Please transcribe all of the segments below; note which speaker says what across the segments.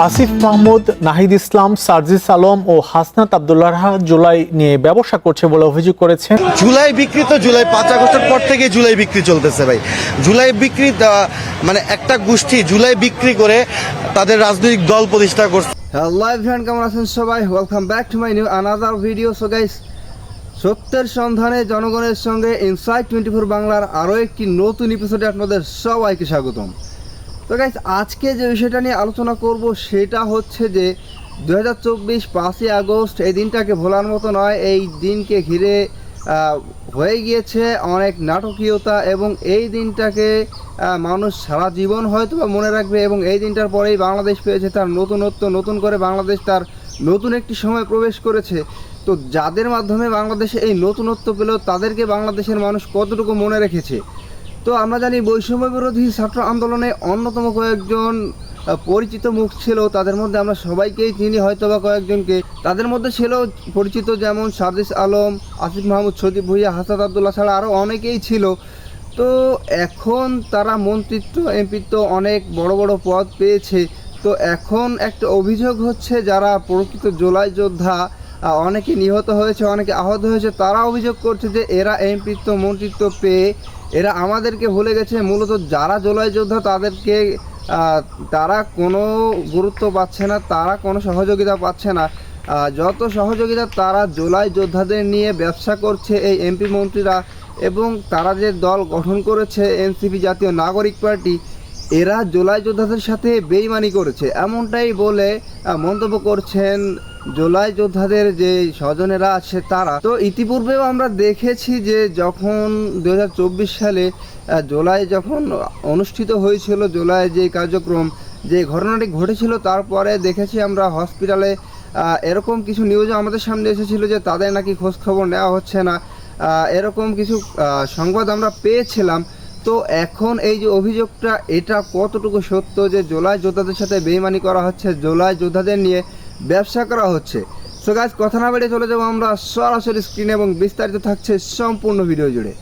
Speaker 1: আসিফ মাহমুদ, নাহিদ ইসলাম, সার্জিস আলম ও হাসনাত আব্দুল্লাহ জুলাই নিয়ে ব্যবসা করছে বলে অভিযোগ করেছেন।
Speaker 2: জুলাই বিক্রি তো জুলাই 5 আগস্টের পর থেকে জুলাই বিক্রি চলতেছে ভাই। জুলাই বিক্রি মানে একটা গোষ্ঠী জুলাই বিক্রি করে তাদের রাজনৈতিক দল প্রতিষ্ঠা করছে।
Speaker 3: হ্যালো এভরিওয়ান, কেমন আছেন সবাই? Welcome back to my new another video. So guys, সত্যের সন্ধানে জনগণের সঙ্গে ইনসাইড 24 বাংলার আরও একটি নতুন এপিসোডে আপনাদের সবাইকে স্বাগতম। তো গাইস, আজকে যে বিষয়টা নিয়ে আলোচনা করব সেটা হচ্ছে যে 2024 5ই আগস্ট এই দিনটাকে ভোলার মতো নয়। এই দিনকে ঘিরে হয়ে গিয়েছে অনেক নাটকীয়তা এবং এই দিনটাকে মানুষ সারা জীবন হয়তো বা মনে রাখবে এবং এই দিনটার পরেই বাংলাদেশ পেয়েছে তার নতুনত্ব, নতুন করে বাংলাদেশ তার নতুন একটি সময় প্রবেশ করেছে। তো যাদের মাধ্যমে বাংলাদেশে এই নতুনত্ব পেল তাদেরকে বাংলাদেশের মানুষ কতটুকু মনে রেখেছে। তো আমরা জানি বৈষম্য বিরোধী ছাত্র আন্দোলনে অন্যতম কয়েকজন পরিচিত মুখ ছিল, তাদের মধ্যে আমরা সবাইকেই চিনি, হয়তো বা কয়েকজনকে। তাদের মধ্যে ছিল পরিচিত যেমন সার্জিস আলম, আসিফ মাহমুদ, সজীব ভুইয়া, হাসান আব্দুল্লাহ ছাড়া আরও অনেকেই ছিল। তো এখন তারা মন্ত্রিত্ব, এমপিত্ব অনেক বড় বড় পদ পেয়েছে। তো এখন একটা অভিযোগ হচ্ছে যারা প্রকৃত জুলাই যোদ্ধা, অনেকে নিহত হয়েছে, অনেকে আহত হয়েছে, তারা অভিযোগ করছে যে এরা এমপিত্ব, মন্ত্রিত্ব পেয়ে এরা আমাদেরকে ভুলে গেছে। মূলত যারা জুলাই যোদ্ধা তাদেরকে তারা কোনো গুরুত্ব পাচ্ছে না, তারা কোনো সহযোগিতা পাচ্ছে না। যত সহযোগিতা তারা জুলাই যোদ্ধাদের নিয়ে ব্যবসা করছে এই এমপি মন্ত্রীরা, এবং তারা যে দল গঠন করেছে এনসিপি, জাতীয় নাগরিক পার্টি, এরা জুলাই যোদ্ধাদের সাথে বেইমানি করেছে, এমনটাই বলে মন্তব্য করছেন জুলাই যোদ্ধাদের যে স্বজনেরা আছে তারা। তো ইতিপূর্বেও আমরা দেখেছি যে যখন 2024 সালে জুলাই যখন অনুষ্ঠিত হয়েছিল, জুলাই যে কার্যক্রম, যে ঘটনাটি ঘটেছিল, তারপরে দেখেছি আমরা হসপিটালে এরকম কিছু নিউজও আমাদের সামনে এসেছিল যে তাদের নাকি খোঁজখবর নেওয়া হচ্ছে না, এরকম কিছু সংবাদ আমরা পেয়েছিলাম। তো এখন এই যে অভিযোগটা, এটা কতটুকু সত্য যে জুলাই যোদ্ধাদের সাথে বেইমানি করা হচ্ছে, জুলাই যোদ্ধাদের নিয়ে ব্যবসা করা হচ্ছে? সো গাইস, কথা না বেরিয়ে চলে যাবো আমরা সরাসরি স্ক্রিনে এবং বিস্তারিত থাকছে সম্পূর্ণ ভিডিও জুড়ে।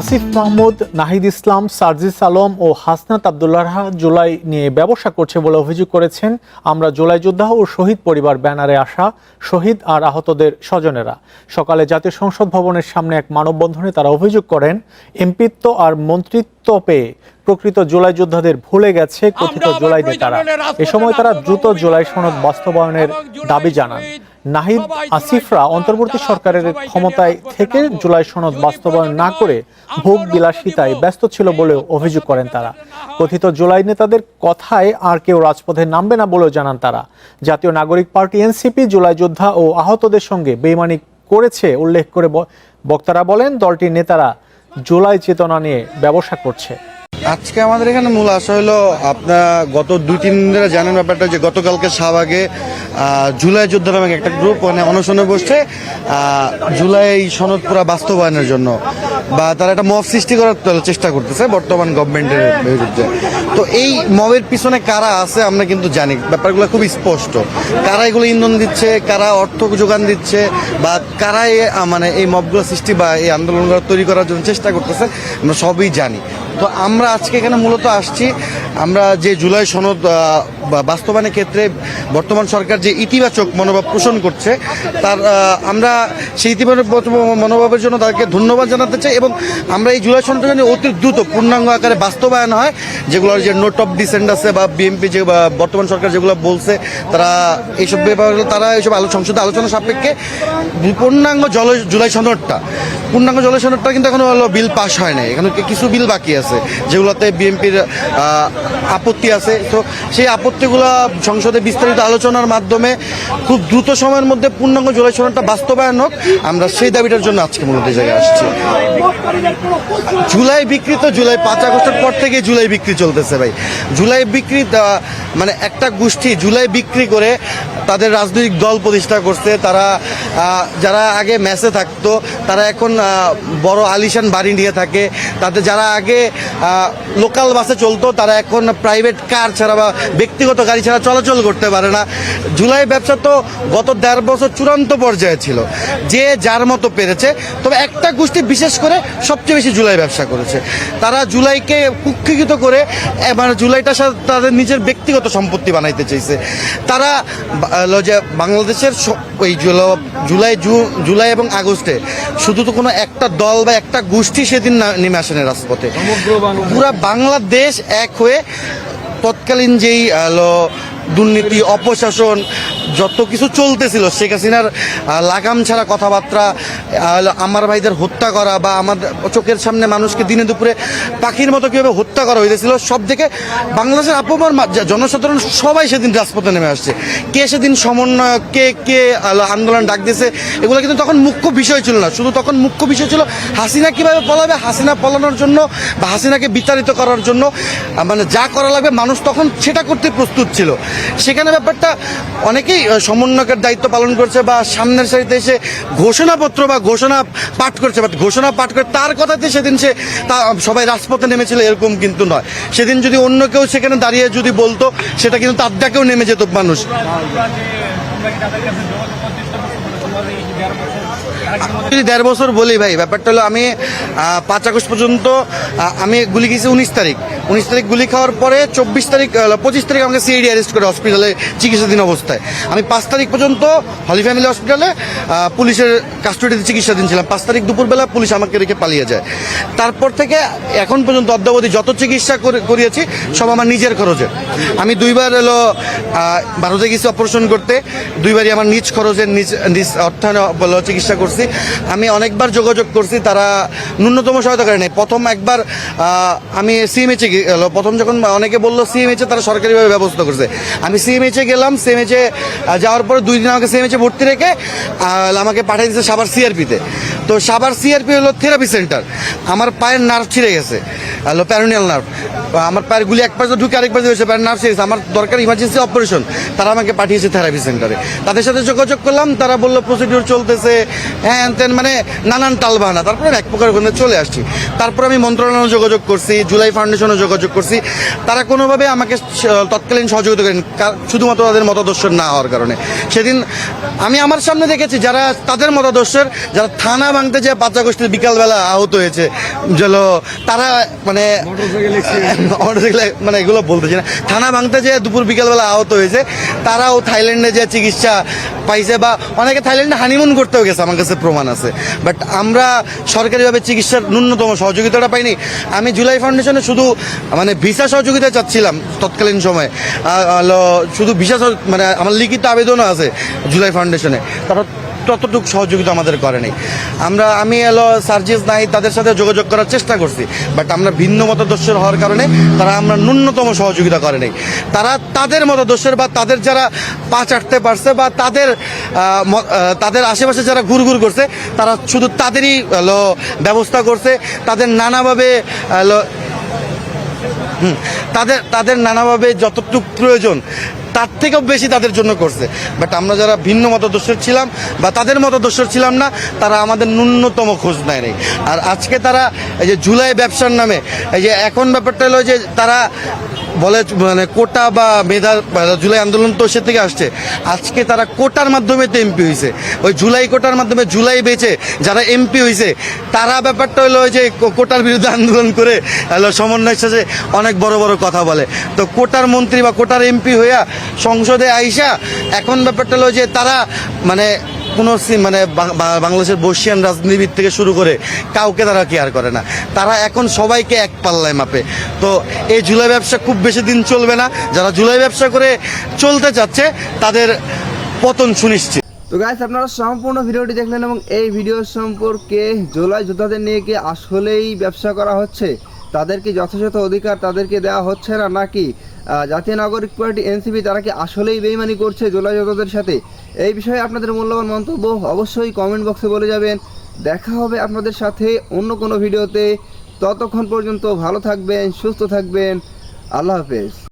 Speaker 1: আসিফ মাহমুদ, নাহিদ ইসলাম, সার্জিস আলম ও হাসনাত আব্দুল্লাহ জুলাই নিয়ে ব্যবসা করছে বলে অভিযোগ করেছেন আমরা জুলাই যোদ্ধা ও শহীদ পরিবার ব্যানারে আসা শহীদ আর আহতদের স্বজনেরা। সকালে জাতীয় সংসদ ভবনের সামনে এক মানববন্ধনে তারা অভিযোগ করেন এমপিত্ব আর মন্ত্রিত্ব পেয়ে প্রকৃত জুলাই যোদ্ধাদের ভুলে গেছে কথিত জুলাই নেতারা। এ সময় তারা দ্রুত জুলাই সনদ বাস্তবায়নের দাবি জানান। নাহিদ, আসিফরা অন্তর্বর্তী সরকারের ক্ষমতায় থেকে জুলাই সনদ বাস্তবায়ন না করে ভোগ বিলাসিতায় ব্যস্ত ছিল বলেও অভিযোগ করেন তারা। কথিত জুলাই নেতাদের কথায় আর কেউ রাজপথে নামবে না বলেও জানান তারা। জাতীয় নাগরিক পার্টি এনসিপি জুলাই যোদ্ধা ও আহতদের সঙ্গে বেইমানি করেছে উল্লেখ করে বক্তারা বলেন দলটির নেতারা জুলাই চেতনা নিয়ে ব্যবসা করছে।
Speaker 2: আজকে আমাদের এখানে মূল আশা হলো, আপনারা গত 2-3 দিন ধরে জানেন ব্যাপারটা, যে গতকালকে শাহবাগে জুলাই যোদ্ধা নামে একটা গ্রুপ মানে অনশনে বসছে জুলাই সনদ পুরা বাস্তবায়নের জন্য, বা তারা একটা মব সৃষ্টি করার চেষ্টা করতেছে বর্তমান গভর্নমেন্টের বিরুদ্ধে। তো এই মবের পিছনে কারা আছে আমরা কিন্তু জানি, ব্যাপারগুলো খুব স্পষ্ট। কারা এগুলো ইন্ধন দিচ্ছে, কারা অর্থ যোগান দিচ্ছে, বা কারা মানে এই মবগুলো সৃষ্টি বা এই আন্দোলনগুলো তৈরি করার জন্য চেষ্টা করতেছে, আমরা সবই জানি। তো আমরা আজকে এখানে মূলত আসছি, আমরা যে জুলাই সনদ বাস্তবায়নের ক্ষেত্রে বর্তমান সরকার যে ইতিবাচক মনোভাব পোষণ করছে, তার আমরা সেই ইতিবাচক মনোভাবের জন্য তাদেরকে ধন্যবাদ জানাতে চাই। এবং আমরা এই জুলাই সনদটা যেন অতি দ্রুত পূর্ণাঙ্গ আকারে বাস্তবায়ন হয়, যেগুলোর যে নোট অফ ডিসেন্ট আছে বা বিএনপি যে বর্তমান সরকার যেগুলো বলছে, তারা এইসব ব্যাপারগুলো তারা এইসব সংসদে আলোচনা সাপেক্ষে পূর্ণাঙ্গ জুলাই সনদটা কিন্তু এখনো বিল পাস হয় নাই, এখানে কিছু বিল বাকি আছে যেগুলোতে বিএনপির আপত্তি আছে। তো সেই আপত্তিগুলো সংসদে বিস্তারিত আলোচনার মাধ্যমে খুব দ্রুত সময়ের মধ্যে পূর্ণাঙ্গ জুলাই সনদটা বাস্তবায়ন হোক, আমরা সেই দাবিটার জন্য আজকে মূলত এই জায়গায় আসছি। জুলাই বিক্রি তো জুলাই 5 আগস্টের পর থেকে জুলাই বিক্রি চলতেছে ভাই। জুলাই বিক্রি মানে একটা গোষ্ঠী জুলাই বিক্রি করে তাদের রাজনৈতিক দল প্রতিষ্ঠা করছে। তারা যারা আগে মেসে থাকতো তারা এখন বড় আলিশান বাড়ি নিয়ে থাকে, তাদের যারা আগে লোকাল বাসে চলতো, তারা এখন প্রাইভেট কার ছাড়া বা ব্যক্তিগত গাড়ি ছাড়া চলাচল করতে পারে না। জুলাই ব্যবসা তো গত 1.5 বছর চূড়ান্ত পর্যায়ে ছিল, যে যার মতো পেরেছে। তবে একটা গোষ্ঠী বিশেষ করে সবচেয়ে বেশি জুলাই ব্যবসা করেছে। তারা জুলাইকে কুক্ষিগত করে মানে জুলাইটার সাথে তাদের নিজের ব্যক্তিগত সম্পত্তি বানাইতে চাইছে। তারা যে বাংলাদেশের ওই জুলাই এবং আগস্টে শুধু তো কোনো একটা দল বা একটা গোষ্ঠী সেদিন নেমে আসেনি রাজপথে, পুরা বাংলাদেশ এক হয়ে তৎকালীন যেই দুর্নীতি, অপশাসন যত কিছু চলতেছিল, শেখ হাসিনার লাগাম ছাড়া কথাবার্তা, আমার ভাইদের হত্যা করা বা আমাদের চোখের সামনে মানুষকে দিনে দুপুরে পাখির মতো কীভাবে হত্যা করা হয়েছিল, সব থেকে বাংলাদেশের আপমর জনসাধারণ সবাই সেদিন রাজপথে নেমে আসছে। কে সেদিন সমন্বয়ক, কে আন্দোলন ডাক দিয়েছে, এগুলো কিন্তু তখন মুখ্য বিষয় ছিল না। শুধু তখন মুখ্য বিষয় ছিল হাসিনা কীভাবে পলাবে, হাসিনা পলানোর জন্য বা হাসিনাকে বিতাড়িত করার জন্য মানে যা করা লাগবে মানুষ তখন সেটা করতে প্রস্তুত ছিল। সেখানে ব্যাপারটা অনেকেই সমন্বয়কের দায়িত্ব পালন করছে বা সামনের সারিতে এসে ঘোষণাপত্র বা ঘোষণা পাঠ করছে, বাট ঘোষণা পাঠ করে তার কথাতে সেদিন সবাই রাজপথে নেমেছিল এরকম কিন্তু নয়। সেদিন যদি অন্য কেউ সেখানে দাঁড়িয়ে যদি বলতো, সেটা কিন্তু তার ডাকেও নেমে যেত মানুষ। যদি 1.5 বছর বলি ভাই, ব্যাপারটা হলো আমি 5 আগস্ট পর্যন্ত আমি গুলি খেয়েছি 19 তারিখ গুলি খাওয়ার পরে 25 তারিখ আমাকে সিআইডি অ্যারেস্ট করে হসপিটালে চিকিৎসাধীন অবস্থায়। আমি 5 তারিখ পর্যন্ত হলি ফ্যামিলি হসপিটালে পুলিশের কাস্টডিতে চিকিৎসাধীন ছিলাম। 5 তারিখ দুপুরবেলা পুলিশ আমাকে রেখে পালিয়ে যায়। তারপর থেকে এখন পর্যন্ত অদ্যাবধি যত চিকিৎসা করিয়েছি সব আমার নিজের খরচে। আমি 2বার ভারতে গেছি অপারেশন করতে, 2বারই আমার নিজ খরচে নিজ অর্থায়নে চিকিৎসা করছি। আমি অনেকবার যোগাযোগ করছি, তারা ন্যূনতম সহায়তা করে নাই। প্রথম একবার আমি সিএমএইচে প্রথম যখন অনেকে বললো সিএমএইচে তারা সরকারিভাবে ব্যবস্থা করছে, আমি সিএমএইচে গেলাম। সিএমএইচে যাওয়ার পরে 2 দিন আমাকে সিএমএইচে ভর্তি রেখে আমাকে পাঠিয়ে দিয়েছে সাভার সিআরপিতে। তো সাভার সিআরপি হলো থেরাপি সেন্টার। আমার পায়ের নার্ভ ছিঁড়ে গেছে, প্যারোনিয়াল নার্ভ। আমার পায়ের গুলি এক পাশে ঢুকে আরেক পাশে হয়েছে, পায়ের নার্ভ ছিঁড়ে গেছে, আমার দরকার ইমার্জেন্সি অপারেশন। তারা আমাকে পাঠিয়েছে থেরাপি সেন্টারে। তাদের সাথে যোগাযোগ করলাম, তারা বললো প্রসিডিউর চলতেছে, হ্যাঁ তেন মানে নানান টালবাহানা। তারপরে এক প্রকার ওখানে চলে আসছি। তারপর আমি মন্ত্রণালয়ে যোগাযোগ করছি, জুলাই ফাউন্ডেশনে যোগাযোগ করছি। তারা কোনোভাবে আমাকে তৎকালীন সহযোগিতা করেন, শুধুমাত্র তাদের মতাদর্শের না হওয়ার কারণে। সেদিন আমি আমার সামনে দেখেছি যারা তাদের মতাদর্শের, যারা থানা ভাঙতে যে 5 আগস্টের বিকালবেলা আহত হয়েছে, তারা মানে মানে এগুলো বলতেছি না, থানা ভাঙতে যে দুপুর বিকালবেলা আহত হয়েছে, তারাও থাইল্যান্ডে যে চিকিৎসা পাইছে বা অনেকে থাইল্যান্ডে হানিমুন করতেও গেছে, আমার কাছে প্রমাণ আছে। বাট আমরা সরকারিভাবে চিকিৎসার ন্যূনতম সহযোগিতাটা পাইনি। আমি জুলাই ফাউন্ডেশনে শুধু মানে ভিসা সহযোগিতা চাচ্ছিলাম তৎকালীন সময়, শুধু ভিসা মানে আমার লিখিত আবেদনও আছে জুলাই ফাউন্ডেশনে, তারা ততটুকু সহযোগিতা আমাদের করেনি। আমি সার্জিস নাই তাদের সাথে যোগাযোগ করার চেষ্টা করছি, বাট আমরা ভিন্ন মতাদর্শের হওয়ার কারণে তারা আমরা ন্যূনতম সহযোগিতা করেনি। তারা তাদের মতাদর্শের বা তাদের যারা পা চাটতে পারছে বা তাদের আশেপাশে যারা ঘুরঘুর করছে, তারা শুধু তাদেরই ব্যবস্থা করছে। তাদের নানাভাবে তাদের নানাভাবে যতটুকু প্রয়োজন তার থেকেও বেশি তাদের জন্য করছে। বাট আমরা যারা ভিন্ন মতাদর্শের ছিলাম বা তাদের মতাদর্শের ছিলাম না, তারা আমাদের ন্যূনতম খোঁজ নেয় নাই। আর আজকে তারা এই যে জুলাই ব্যবসার নামে, এই যে এখন ব্যাপারটা হলো যে তারা বলে মানে কোটা বা মেধা, জুলাই আন্দোলন তো সে থেকে আসছে। আজকে তারা কোটার মাধ্যমে তো এমপি হয়েছে, ওই জুলাই কোটার মাধ্যমে জুলাই বেচে যারা এমপি হয়েছে, তারা ব্যাপারটা হলো যে কোটার বিরুদ্ধে আন্দোলন করে সমন্বয়ের সাথে অনেক বড় বড় কথা বলে। তো কোটার মন্ত্রী বা কোটার এমপি হইয়া সংসদে আইসা এখন ব্যাপারটা হলো যে তারা মানে কোনো মানে বাংলাদেশের বর্ষিয়ান রাজনীতিবিদ থেকে শুরু করে কাউকে তারা কেয়ার করে না। তারা এখন সবাইকে এক পাল্লায় মাপে। তো এই জুলাই ব্যবসা খুব বেশি দিন চলবে না। যারা জুলাই ব্যবসা করে চলতে চাচ্ছে তাদের পতন সুনিশ্চিত।
Speaker 3: তো গাইস, আপনারা সম্পূর্ণ ভিডিওটি দেখলেন এবং এই ভিডিও সম্পর্কে জুলাই যোদ্ধাদের নিয়ে কি আসলেই ব্যবসা করা হচ্ছে, তাদের কি যথাযথ অধিকার তাদেরকে দেওয়া হচ্ছে না, নাকি জাতীয় নাগরিক পার্টি এনসিপি তারা কি আসলেই বেইমানি করছে জুলাই যোদ্ধাদের সাথে, এই বিষয়ে আপনাদের মূল্যবান মন্তব্য অবশ্যই কমেন্ট বক্সে বলে যাবেন। দেখা হবে আপনাদের সাথে অন্য কোনো ভিডিওতে। ততক্ষণ পর্যন্ত ভালো থাকবেন, সুস্থ থাকবেন। আল্লাহ হাফেজ।